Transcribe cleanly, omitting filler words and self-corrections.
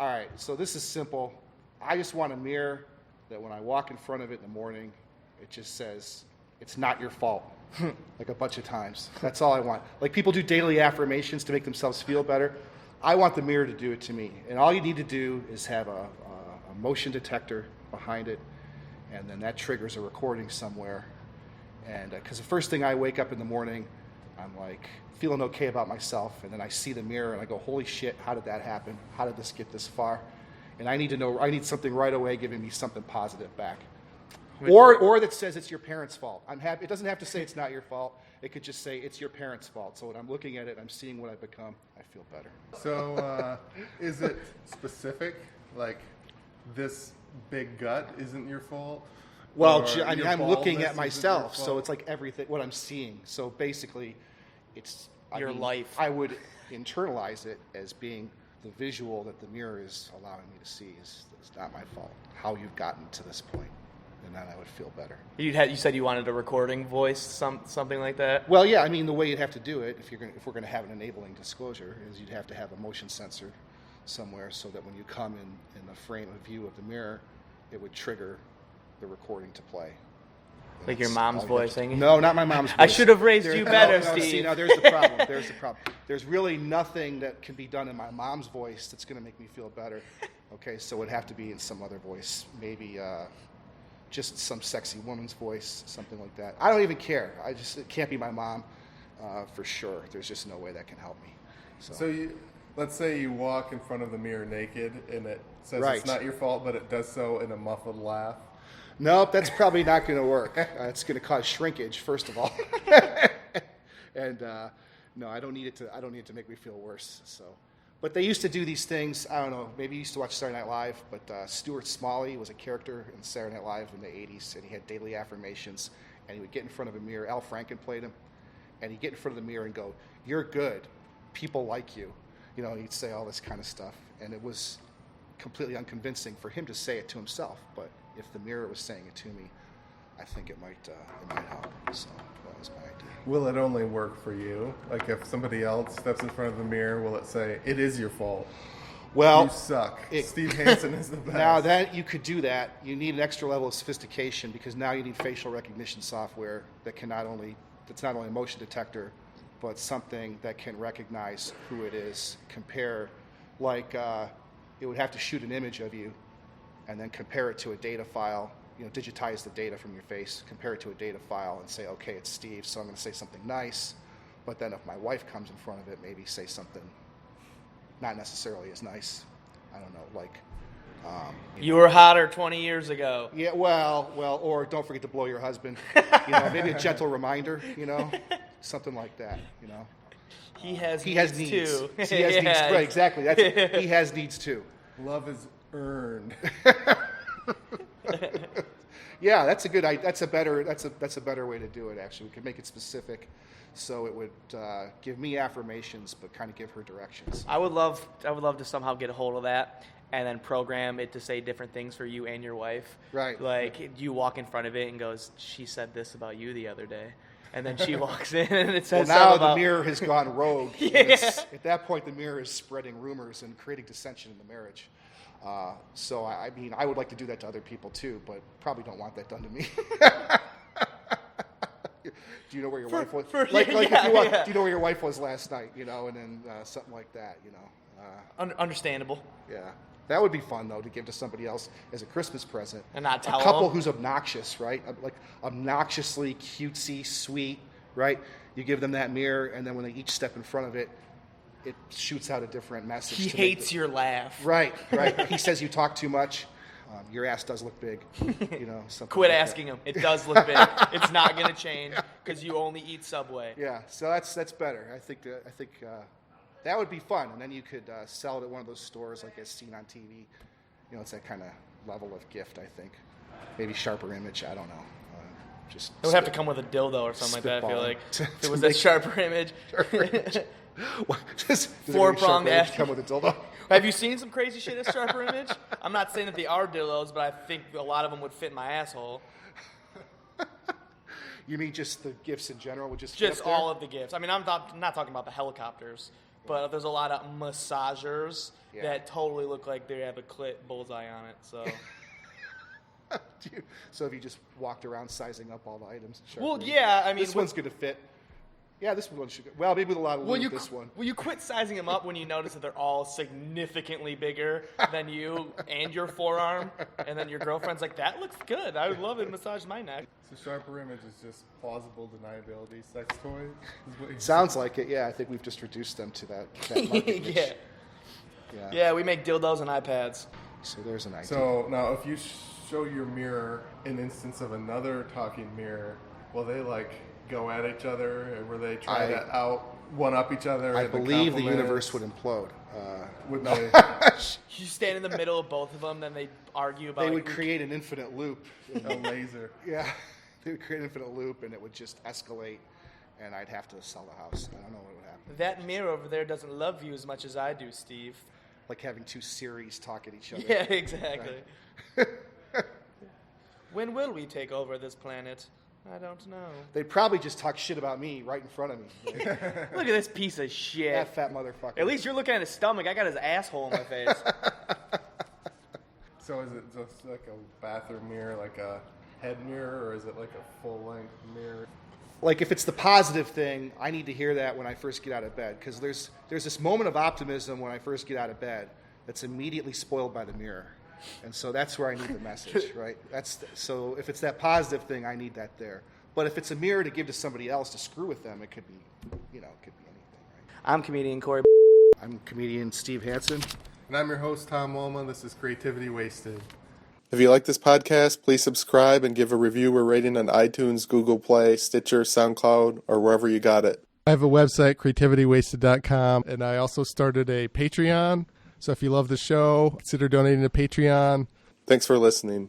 all right, so this is simple. I just want a mirror that when I walk in front of it in the morning, it just says, it's not your fault, like a bunch of times. That's all I want. Like people do daily affirmations to make themselves feel better. I want the mirror to do it to me. And all you need to do is have a motion detector behind it, and then that triggers a recording somewhere. And because the first thing I wake up in the morning, I'm like feeling okay about myself, and then I see the mirror and I go, holy shit, how did that happen? How did this get this far? And I need to know, I need something right away giving me something positive back. Or that says it's your parents' fault. I'm happy. It doesn't have to say it's not your fault. It could just say it's your parents' fault. So when I'm looking at it, I'm seeing what I've become, I feel better. So is it specific? Like this big gut isn't your fault? Well, I mean, I'm looking at myself, so it's like everything, what I'm seeing. So basically, it's your life. I would internalize it as being the visual that the mirror is allowing me to see is not my fault. How you've gotten to this point, and then I would feel better. You said you wanted a recording voice, something like that. Well, yeah. I mean, the way you'd have to do it, if we're going to have an enabling disclosure, is you'd have to have a motion sensor somewhere, so that when you come in the frame of view of the mirror, it would trigger the recording to play. Like your mom's voice singing? No, not my mom's voice. I should have raised you better, no, Steve. See, now there's the problem. There's the problem. There's really nothing that can be done in my mom's voice that's going to make me feel better. Okay, so it would have to be in some other voice, maybe just some sexy woman's voice, something like that. I don't even care. It can't be my mom for sure. There's just no way that can help me. So let's say you walk in front of the mirror naked, and it says Right. It's not your fault, but it does so in a muffled laugh. Nope, that's probably not going to work. It's going to cause shrinkage, first of all, and no, I don't need it to. I don't need it to make me feel worse. So, but they used to do these things. I don't know. Maybe you used to watch Saturday Night Live, but Stuart Smalley was a character in Saturday Night Live in the '80s, and he had daily affirmations. And he would get in front of a mirror. Al Franken played him, and he'd get in front of the mirror and go, "You're good. People like you." You know, he'd say all this kind of stuff, and it was completely unconvincing for him to say it to himself, but if the mirror was saying it to me, I think it might help. So that was my idea. Will it only work for you? Like if somebody else steps in front of the mirror, will it say, it is your fault? Well, you suck. Steve Hansen is the best. Now that you could do that, you need an extra level of sophistication, because now you need facial recognition software that's not only a motion detector, but something that can recognize who it is. It would have to shoot an image of you and then compare it to a data file, digitize the data from your face, compare it to a data file and say, okay, it's Steve, so I'm going to say something nice. But then if my wife comes in front of it, maybe say something not necessarily as nice. I don't know, like... you were hotter 20 years ago. Yeah, well, or don't forget to blow your husband. Maybe a gentle reminder, something like that, He has needs too. He has needs, right, exactly. He has needs too. Love is earned. Yeah, that's a better way to do it. Actually, we could make it specific, so it would give me affirmations, but kind of give her directions. I would love to somehow get a hold of that and then program it to say different things for you and your wife. Right. Like you walk in front of it and goes, "She said this about you the other day," and then she walks in and it says. Well, now about... the mirror has gone rogue. Yeah. At that point, the mirror is spreading rumors and creating dissension in the marriage. So I mean, I would like to do that to other people too, but probably don't want that done to me. Do you know where your wife was? Do you know where your wife was last night? And then something like that. Understandable. Yeah, that would be fun though to give to somebody else as a Christmas present. And not tell a couple them. who's obnoxious, right? Like obnoxiously cutesy, sweet, right? You give them that mirror, and then when they each step in front of it, it shoots out a different message. He hates your laugh. Right. He says you talk too much. Your ass does look big. Something Quit like asking him. It does look big. It's not going to change because you only eat Subway. Yeah. So that's better. I think that would be fun, and then you could sell it at one of those stores like as seen on TV. It's that kind of level of gift. I think maybe sharper image. I don't know. It would have to come with a dildo or something like that. I feel like if it was that sharper image. Four-pronged ass. Come with a dildo. Have you seen some crazy shit at Sharper Image? I'm not saying that they are dildos, but I think a lot of them would fit in my asshole. You mean just the gifts in general would just Just all of the gifts. I mean, I'm not talking about the helicopters, but there's a lot of massagers Yeah. that totally look like they have a clit bullseye on it. So, So if you just walked around sizing up all the items. Sharp well, image. yeah, I mean, This one's going to fit. Yeah, this one should. Well, maybe with a lot of lube, this one. Will you quit sizing them up when you notice that they're all significantly bigger than you and your forearm, and then your girlfriend's like, "That looks good. I would love it. Massage my neck." So sharper image is just plausible deniability sex toys. Is what you're Sounds like it. Yeah, I think we've just reduced them to that market niche. Yeah. Yeah, we make dildos and iPads. So there's an idea. So now, if you show your mirror an instance of another talking mirror, will they like go at each other, and will they try to one up each other? I in the believe the compliments? universe would implode. Would they? You stand in the middle of both of them, then they argue about. They like, would create an infinite loop. A laser. Yeah, they would create an infinite loop, and it would just escalate, and I'd have to sell the house. I don't know what would happen. That mirror over there doesn't love you as much as I do, Steve. Like having two Siris talk at each other. Yeah, exactly. When will we take over this planet? I don't know. They'd probably just talk shit about me right in front of me. Like, Look at this piece of shit. that fat motherfucker. At least you're looking at his stomach. I got his asshole in my face. So is it just like a bathroom mirror, like a head mirror, or is it like a full-length mirror? Like if it's the positive thing, I need to hear that when I first get out of bed, because there's this moment of optimism when I first get out of bed that's immediately spoiled by the mirror, and so that's where I need the message, right? So if it's that positive thing, I need that there. But if it's a mirror to give to somebody else to screw with them, it could be, it could be anything, right? I'm comedian Cory. I'm comedian Steve Hansen. And I'm your host, Tom Walma. This is Creativity Wasted. If you like this podcast, please subscribe and give a review or rating on iTunes, Google Play, Stitcher, SoundCloud, or wherever you got it. I have a website, creativitywasted.com, and I also started a Patreon. So if you love the show, consider donating to Patreon. Thanks for listening.